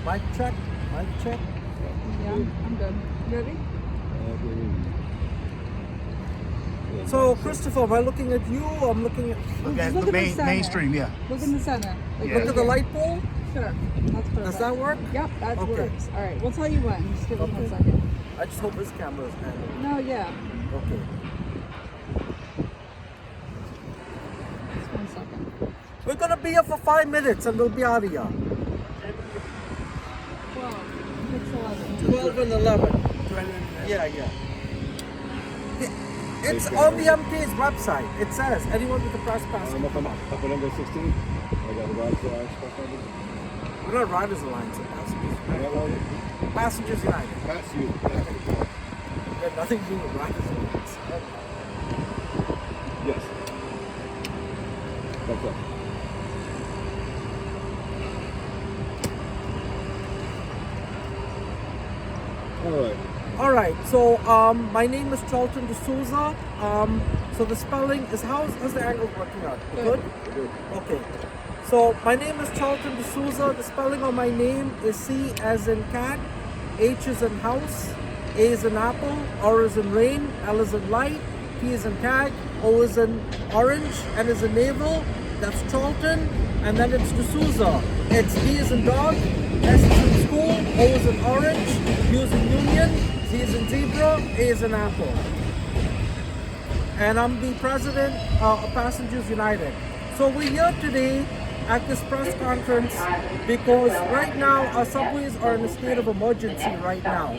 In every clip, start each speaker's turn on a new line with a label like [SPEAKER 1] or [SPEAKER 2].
[SPEAKER 1] Mic check. Mic check.
[SPEAKER 2] Yeah, I'm good. Ready?
[SPEAKER 1] So, Christopher, am I looking at you or I'm looking at...
[SPEAKER 3] Okay,
[SPEAKER 2] Look
[SPEAKER 3] the
[SPEAKER 2] at the center.
[SPEAKER 3] mainstream, yeah.
[SPEAKER 2] Look in the center. Like
[SPEAKER 3] Yeah.
[SPEAKER 1] Look at the light pole?
[SPEAKER 2] Sure. That's perfect.
[SPEAKER 1] Does that work?
[SPEAKER 2] Yep, that
[SPEAKER 1] Okay.
[SPEAKER 2] works. All right, we'll tell you when. Just give me
[SPEAKER 1] Okay.
[SPEAKER 2] 1 second.
[SPEAKER 1] I just hope this camera is handled.
[SPEAKER 2] No, yeah.
[SPEAKER 1] Okay.
[SPEAKER 2] Just 1 second.
[SPEAKER 1] We're gonna be here for 5 minutes and we'll be out of here.
[SPEAKER 2] 12. It's 11.
[SPEAKER 1] 12 and 11. Yeah. It's on the MTA's website. It says anyone with a press pass can come up.
[SPEAKER 4] Upper number 16. I got a Riders Alliance press number.
[SPEAKER 1] We're not Riders Alliance, we're Passengers United. Passengers United.
[SPEAKER 4] Pass you.
[SPEAKER 1] We have nothing to do with Riders Alliance.
[SPEAKER 4] Yes. That's up.
[SPEAKER 1] All right. So my name is Charlton D'Souza. So the spelling is how's the angle working out? Good. Okay. So my name is Charlton D'Souza. The spelling of my name is C as in cat, H is in house, A is in apple, R is in rain, L is in light, T is in tag, O is in orange, N is in navel. That's Charlton, and then it's D'Souza. It's D is in dog, S is in school, O is in orange, U is in union, Z is in zebra, A is in apple. And I'm the president of Passengers United. So we're here today at this press conference because right now our subways are in a state of emergency right now.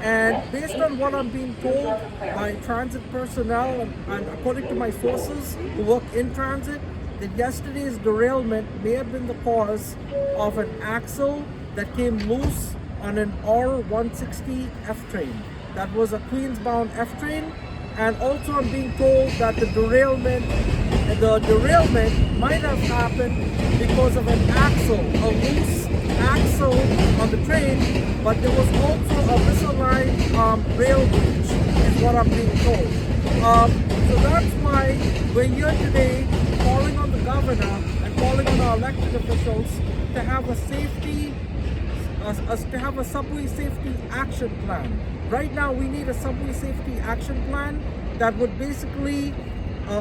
[SPEAKER 1] And based on what I'm being told by transit personnel and according to my sources who work in transit, that yesterday's derailment may have been the cause of an axle that came loose on an R160 F train. That was a Queens-bound F train. And also I'm being told that the derailment might have happened because of an axle, a loose axle on the train, but there was also a misaligned rail bridge, is what I'm being told. So that's why we're here today calling on the governor and calling on our elected officials to have a subway safety action plan. Right now we need a subway safety action plan that would basically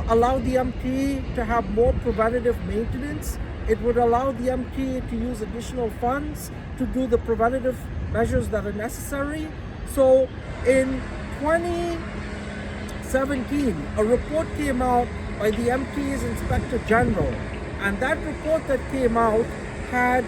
[SPEAKER 1] allow the MTA to have more preventative maintenance. It would allow the MTA to use additional funds to do the preventative measures that are necessary. So in 2017, a report came out by the MTA's Inspector General, and that report that came out had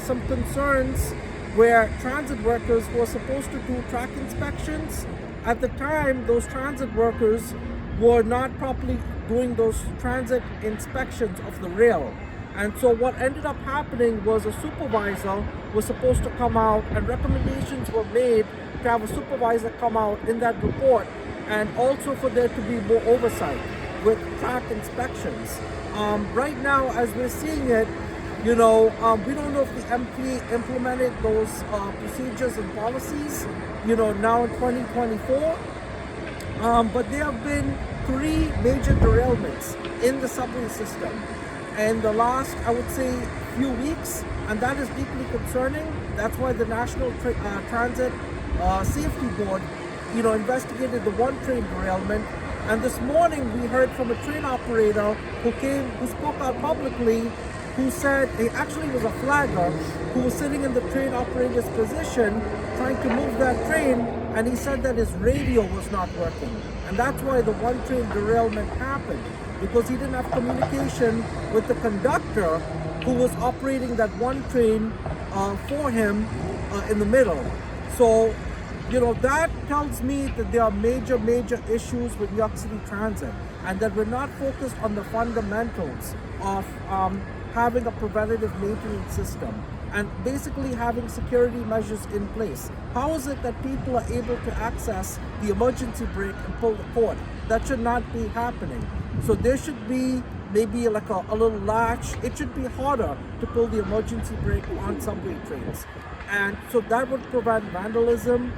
[SPEAKER 1] some concerns where transit workers were supposed to do track inspections. At the time, those transit workers were not properly doing those transit inspections of the rail. And so what ended up happening was a supervisor was supposed to come out, and recommendations were made to have a supervisor come out in that report, and also for there to be more oversight with track inspections. Right now, as we're seeing it, we don't know if the MTA implemented those procedures and policies, now in 2024. But there have been 3 major derailments in the subway system in the last, I would say, few weeks, and that is deeply concerning. That's why the National Transit Safety Board, investigated the one train derailment. And this morning we heard from a train operator who spoke out publicly, who said he actually was a flagger who was sitting in the train operator's position trying to move that train, and he said that his radio was not working. And that's why the one train derailment happened, because he didn't have communication with the conductor who was operating that one train for him in the middle. So, that tells me that there are major issues with New York City Transit, and that we're not focused on the fundamentals of having a preventative maintenance system and basically having security measures in place. How is it that people are able to access the emergency brake and pull the cord? That should not be happening. So there should be maybe like a little latch. It should be harder to pull the emergency brake on subway trains. And so that would prevent vandalism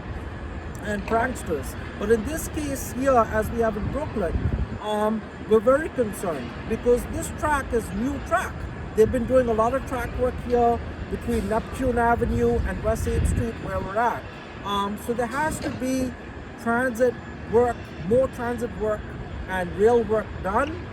[SPEAKER 1] and pranksters. But in this case here, as we have in Brooklyn, we're very concerned because this track is new track. They've been doing a lot of track work here between Neptune Avenue and West 8th Street where we're at. So there has to be transit work, more transit work and rail work done,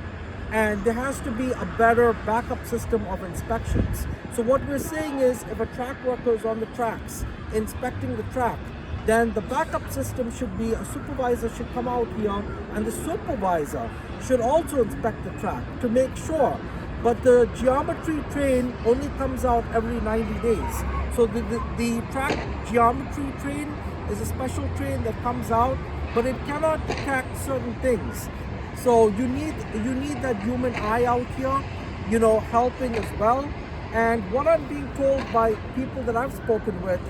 [SPEAKER 1] and there has to be a better backup system of inspections. So what we're saying is, if a track worker is on the tracks inspecting the track, then the backup system should be a supervisor should come out here, and the supervisor should also inspect the track to make sure. But the geometry train only comes out every 90 days. So the track geometry train is a special train that comes out, but it cannot detect certain things. So you need that human eye out here, helping as well. And what I'm being told by people that I've spoken with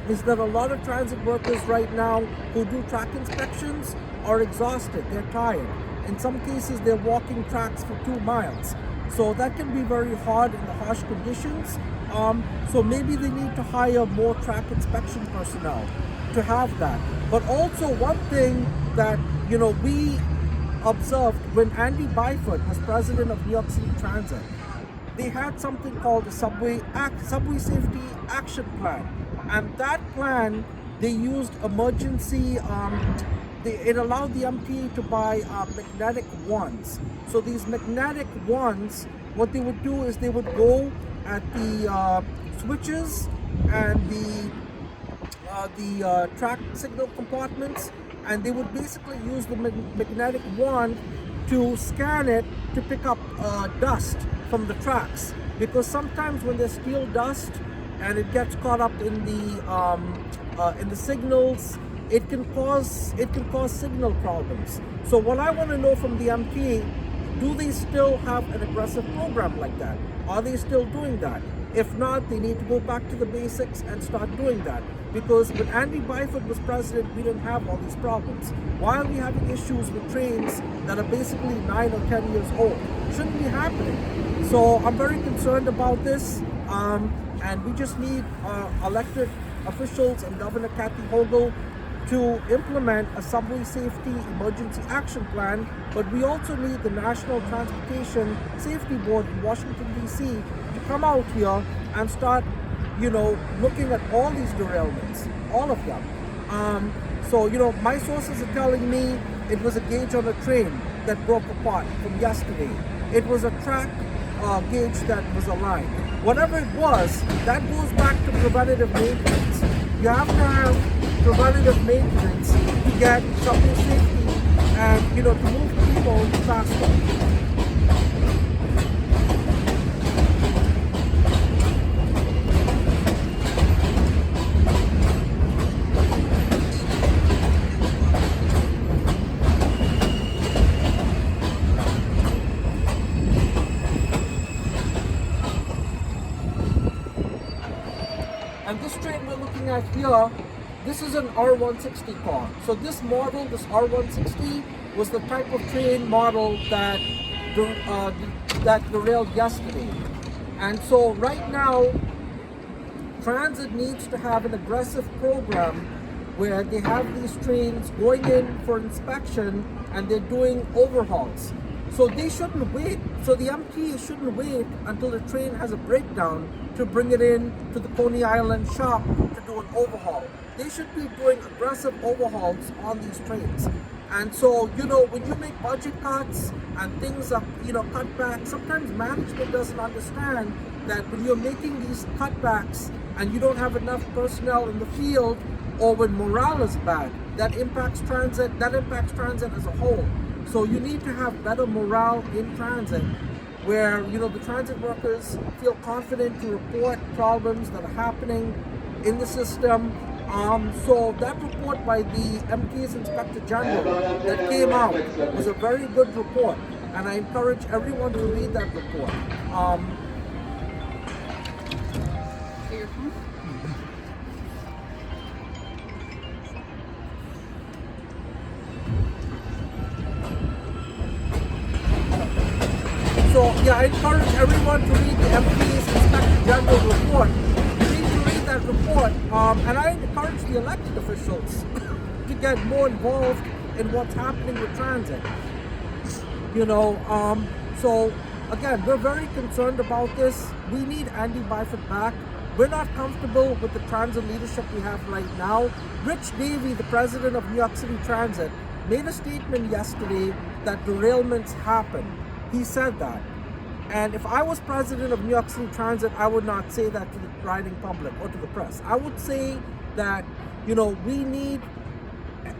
[SPEAKER 1] is that a lot of transit workers right now who do track inspections are exhausted, they're tired. In some cases, they're walking tracks for 2 miles. So that can be very hard in the harsh conditions. So maybe they need to hire more track inspection personnel to have that. But also one thing that, we observed when Andy Byford was president of New York City Transit, they had something called the Subway Safety Action Plan. And that plan, they used emergency, it allowed the MTA to buy magnetic wands. So these magnetic wands, what they would do is they would go at the switches and the track signal compartments, and they would basically use the magnetic wand to scan it to pick up dust from the tracks. Because sometimes when there's steel dust and it gets caught up in the signals, it can cause signal problems. So what I want to know from the MTA, do they still have an aggressive program like that? Are they still doing that? If not, they need to go back to the basics and start doing that. Because when Andy Byford was president, we didn't have all these problems. Why are we having issues with trains that are basically 9 or 10 years old? Shouldn't be happening. So I'm very concerned about this. And we just need elected officials and Governor Kathy Hochul to implement a subway safety emergency action plan, but we also need the National Transportation Safety Board in Washington, D.C. to come out here and start, looking at all these derailments, all of them. So, my sources are telling me it was a gauge on a train that broke apart from yesterday. It was a track gauge that was aligned. Whatever it was, that goes back to preventative maintenance. You have to have preventative maintenance to get subway safety and to move people faster. And this train we're looking at here, this is an R160 car. So this model, this R160, was the type of train model that derailed yesterday. And so right now, transit needs to have an aggressive program where they have these trains going in for inspection and they're doing overhauls. So they shouldn't wait. So the MTA shouldn't wait until the train has a breakdown to bring it in to the Coney Island shop to do an overhaul. They should be doing aggressive overhauls on these trains. And so, when you make budget cuts and things are, cut back, sometimes management doesn't understand that when you're making these cutbacks and you don't have enough personnel in the field, or when morale is bad, that impacts transit as a whole. So you need to have better morale in transit, where the transit workers feel confident to report problems that are happening in the system. So that report by the MTA's Inspector General that came out was a very good report, and I encourage everyone to read that report.
[SPEAKER 2] Your phone?
[SPEAKER 1] So I encourage everyone to read the MTA's Inspector General report. You need to read that report, and I encourage the elected officials to get more involved in what's happening with transit. So again, we're very concerned about this. We need Andy Byford back. We're not comfortable with the transit leadership we have right now. Rich Davey, the president of New York City Transit, made a statement yesterday that derailments happen. He said that. And if I was president of New York City Transit, I would not say that to the riding public or to the press. I would say that, we need,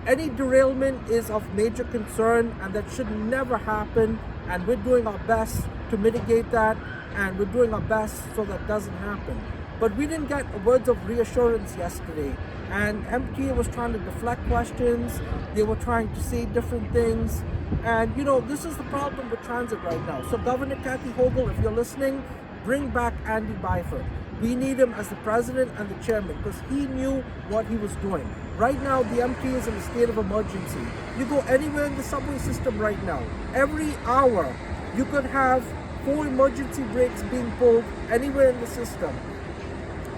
[SPEAKER 1] any derailment is of major concern and that should never happen. And we're doing our best to mitigate that, and we're doing our best so that doesn't happen. But we didn't get words of reassurance yesterday. And MTA was trying to deflect questions. They were trying to say different things. And this is the problem with transit right now. So Governor Kathy Hochul, if you're listening, bring back Andy Byford. We need him as the president and the chairman because he knew what he was doing. Right now, the MTA is in a state of emergency. You go anywhere in the subway system right now, every hour, you could have 4 emergency brakes being pulled anywhere in the system.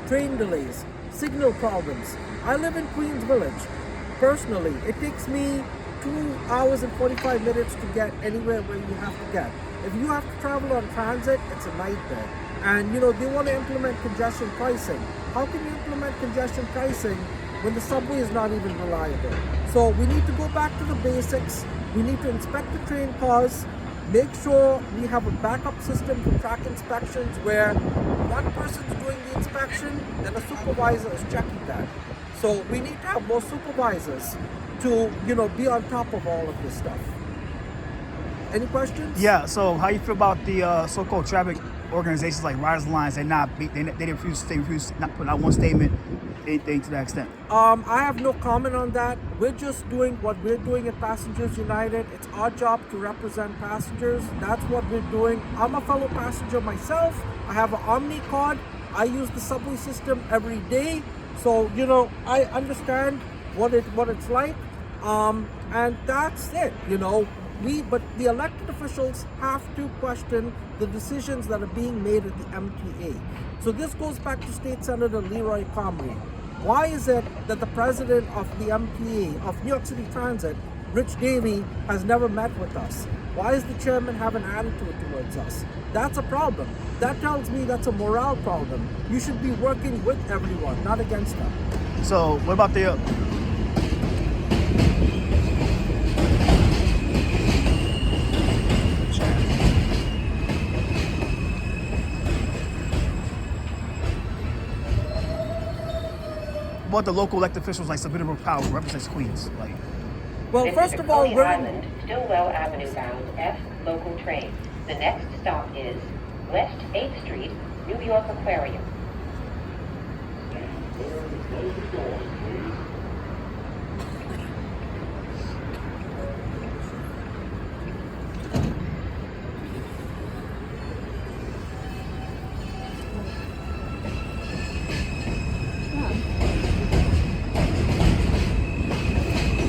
[SPEAKER 1] Train delays, signal problems. I live in Queens Village. Personally, it takes me 2 hours and 45 minutes to get anywhere where you have to get. If you have to travel on transit, it's a nightmare. And they want to implement congestion pricing. How can you implement congestion pricing when the subway is not even reliable? So we need to go back to the basics. We need to inspect the train cars, make sure we have a backup system for track inspections where one person's doing the inspection and a supervisor is checking that. So we need to have more supervisors to, be on top of all of this stuff. Any questions?
[SPEAKER 3] Yeah, so how you feel about the so-called traffic organizations like Riders Alliance? They refuse not put out one statement, anything to that extent.
[SPEAKER 1] I have no comment on that. We're just doing what we're doing at Passengers United. It's our job to represent passengers. That's what we're doing. I'm a fellow passenger myself. I have an Omni card. I use the subway system every day. So, I understand what it's like. And that's it, But the elected officials have to question the decisions that are being made at the MTA. So this goes back to State Senator Leroy Comrie. Why is it that the president of the MTA, of New York City Transit, Rich Davey, has never met with us? Why does the chairman have an attitude towards us? That's a problem. That tells me that's a morale problem. You should be working with everyone, not against them.
[SPEAKER 3] So what about the... What the local elected officials like Sabina Powell who represents Queens?
[SPEAKER 1] Well,
[SPEAKER 5] This
[SPEAKER 1] first
[SPEAKER 5] is
[SPEAKER 1] of all,
[SPEAKER 5] Coney
[SPEAKER 1] we're
[SPEAKER 5] Island, Stillwell Avenue bound F local train. The next stop is West 8th Street, New York Aquarium.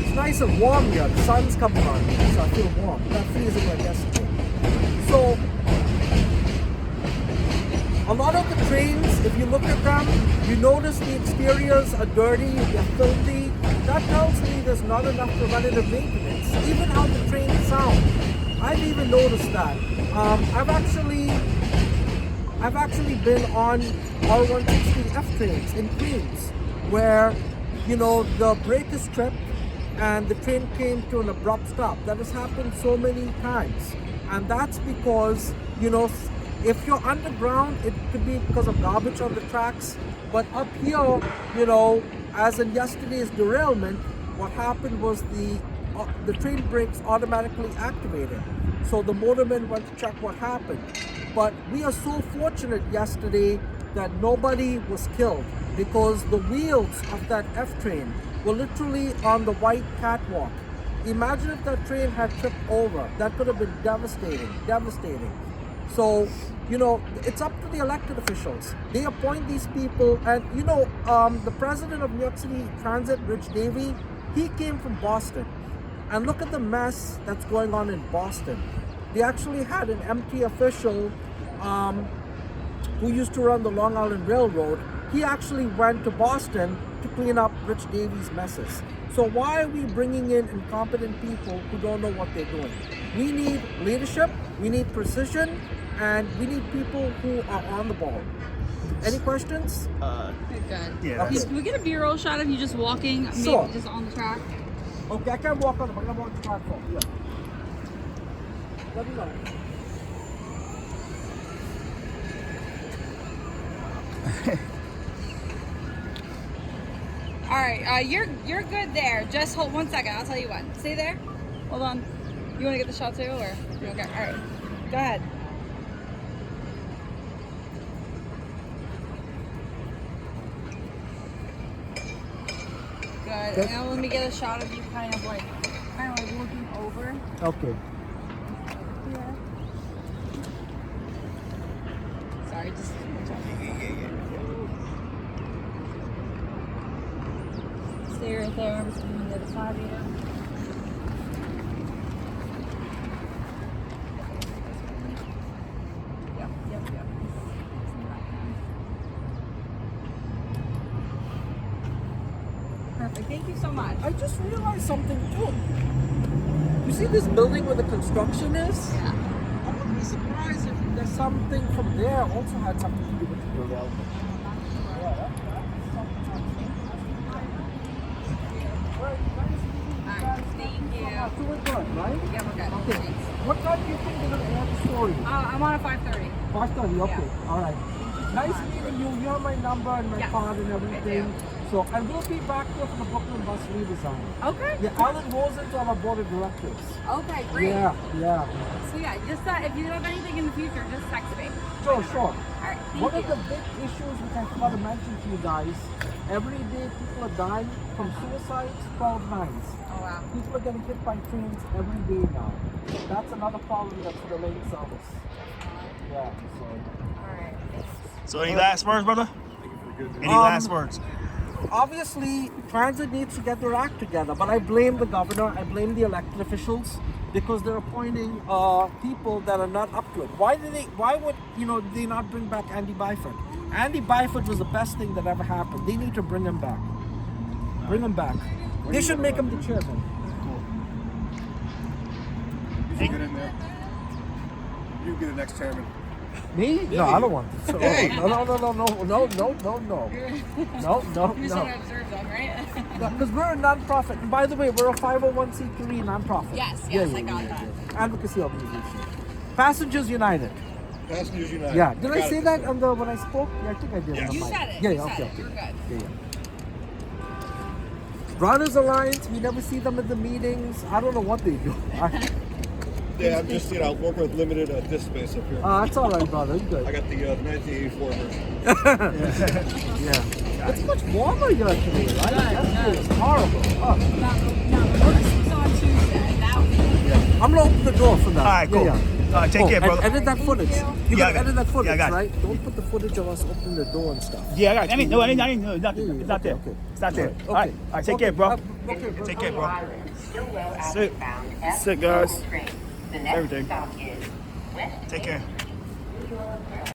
[SPEAKER 1] It's nice and warm here. The sun's coming on me, so I feel warm. Not freezing like yesterday. So, a lot of the trains, if you look at them, you notice the exteriors are dirty, they're filthy. That tells me there's not enough preventative maintenance. Even how the trains sound. I've even noticed that. I've actually been on R160F trains in Queens where, the brake is tripped and the train came to an abrupt stop. That has happened so many times. And that's because, if you're underground, it could be because of garbage on the tracks. But up here, as in yesterday's derailment, what happened was the train brakes automatically activated. So the motorman went to check what happened. But we are so fortunate yesterday that nobody was killed because the wheels of that F train were literally on the white catwalk. Imagine if that train had tripped over. That could have been devastating. So, it's up to the elected officials. They appoint these people, and the president of New York City Transit, Rich Davey, he came from Boston. And look at the mess that's going on in Boston. They actually had an MTA official who used to run the Long Island Railroad. He actually went to Boston to clean up Rich Davey's messes. So why are we bringing in incompetent people who don't know what they're doing? We need leadership, we need precision, and we need people who are on the ball. Any questions?
[SPEAKER 2] Good.
[SPEAKER 3] Yeah.
[SPEAKER 1] Okay.
[SPEAKER 2] Can we get a B-roll shot of you just walking,
[SPEAKER 1] Sure.
[SPEAKER 2] maybe just on the track?
[SPEAKER 1] Okay, I can walk on the. I'm gonna walk the platform. Yeah. Let me know.
[SPEAKER 2] All right, you're good there. Just hold 1 second. I'll tell you when. Stay there. Hold on. You want to get the shot too, or you okay? All right, go ahead. Good. And now let me get a shot of you, kind of like looking over.
[SPEAKER 1] Okay.
[SPEAKER 2] Yeah. Sorry, just. Stay right there. I'm just going to the other side of you. Yep. Perfect. Thank you so much.
[SPEAKER 1] I just realized something too. You see this building where the construction is?
[SPEAKER 2] Yeah.
[SPEAKER 1] I wouldn't be surprised if there's something from there also had something to do with the derailment.
[SPEAKER 2] Alright, thank you.
[SPEAKER 1] So we're good, right?
[SPEAKER 2] Yeah, we're good.
[SPEAKER 1] Okay.
[SPEAKER 2] Thanks.
[SPEAKER 1] What time do you think they're going to air the story?
[SPEAKER 2] I'm on at 5:30.
[SPEAKER 1] 5:30, okay.
[SPEAKER 2] Yeah.
[SPEAKER 1] All right. Nice meeting you. You have my number and my
[SPEAKER 2] Yeah.
[SPEAKER 1] card and everything.
[SPEAKER 2] I
[SPEAKER 1] So I will be back here for the Brooklyn bus redesign.
[SPEAKER 2] Okay.
[SPEAKER 1] Yeah, Alan Rosen's on our board of directors.
[SPEAKER 2] Okay, great.
[SPEAKER 1] Yeah.
[SPEAKER 2] So yeah, just if you have anything in the future, just text me.
[SPEAKER 1] Sure.
[SPEAKER 2] Alright, thank
[SPEAKER 1] One
[SPEAKER 2] you.
[SPEAKER 1] of the big issues which I forgot to mention to you guys, every day people are dying from suicides, 12 nines.
[SPEAKER 2] Oh wow.
[SPEAKER 1] People are getting hit by trains every day now. That's another problem that's delaying service. Yeah, so.
[SPEAKER 2] Alright.
[SPEAKER 3] So any last words, brother? Any last words?
[SPEAKER 1] Obviously, transit needs to get their act together, but I blame the governor, I blame the elected officials because they're appointing people that are not up to it. Why would they not bring back Andy Byford? Andy Byford was the best thing that ever happened. They need to bring him back. Bring him back. They should make him the chairman.
[SPEAKER 4] You get in there. You get the next chairman.
[SPEAKER 1] Me? No, I don't want it. So,
[SPEAKER 4] Hey.
[SPEAKER 1] No.
[SPEAKER 2] You just want to observe them, right?
[SPEAKER 1] Because we're a non-profit. And by the way, we're a 501c3 non-profit.
[SPEAKER 2] Yes, I got that.
[SPEAKER 1] Advocacy organization. Passengers United.
[SPEAKER 4] Passengers United.
[SPEAKER 1] Yeah. Did I
[SPEAKER 4] got
[SPEAKER 1] say
[SPEAKER 4] it.
[SPEAKER 1] that when I spoke? Yeah, I think I did.
[SPEAKER 4] Yes.
[SPEAKER 1] on the
[SPEAKER 2] You
[SPEAKER 1] mic.
[SPEAKER 2] said it.
[SPEAKER 1] Yeah,
[SPEAKER 2] You
[SPEAKER 1] yeah,
[SPEAKER 2] said
[SPEAKER 1] okay.
[SPEAKER 2] it. You're good.
[SPEAKER 1] Yeah. Runners Alliance, we never see them at the meetings. I don't know what they do.
[SPEAKER 4] Yeah, I'm just working with limited disk space up here.
[SPEAKER 1] That's all right, brother. You're good.
[SPEAKER 4] I got the 1984 version.
[SPEAKER 1] Yeah. It's much warmer here today, right? Yesterday was horrible. Oh.
[SPEAKER 2] No, this was on Tuesday. That was
[SPEAKER 1] I'm gonna open the door for that.
[SPEAKER 3] All right, cool. Take care, brother.
[SPEAKER 1] Edit that footage. You
[SPEAKER 3] Yeah, I
[SPEAKER 1] gotta
[SPEAKER 3] got
[SPEAKER 1] edit that footage,
[SPEAKER 3] Yeah, I got it.
[SPEAKER 1] right? Don't put the footage of us opening the door and stuff.
[SPEAKER 3] Yeah, I got it. I didn't know. It's not there.
[SPEAKER 1] Okay.
[SPEAKER 3] It's not there.
[SPEAKER 1] Okay.
[SPEAKER 3] All right, take care, bro.
[SPEAKER 1] Okay, bro.
[SPEAKER 3] Take care, bro.
[SPEAKER 5] Stillwell
[SPEAKER 3] Sit.
[SPEAKER 5] Avenue bound F
[SPEAKER 3] Sit, guys.
[SPEAKER 5] local train. The next
[SPEAKER 3] Everything.
[SPEAKER 5] stop is West
[SPEAKER 3] Take care.
[SPEAKER 5] New York.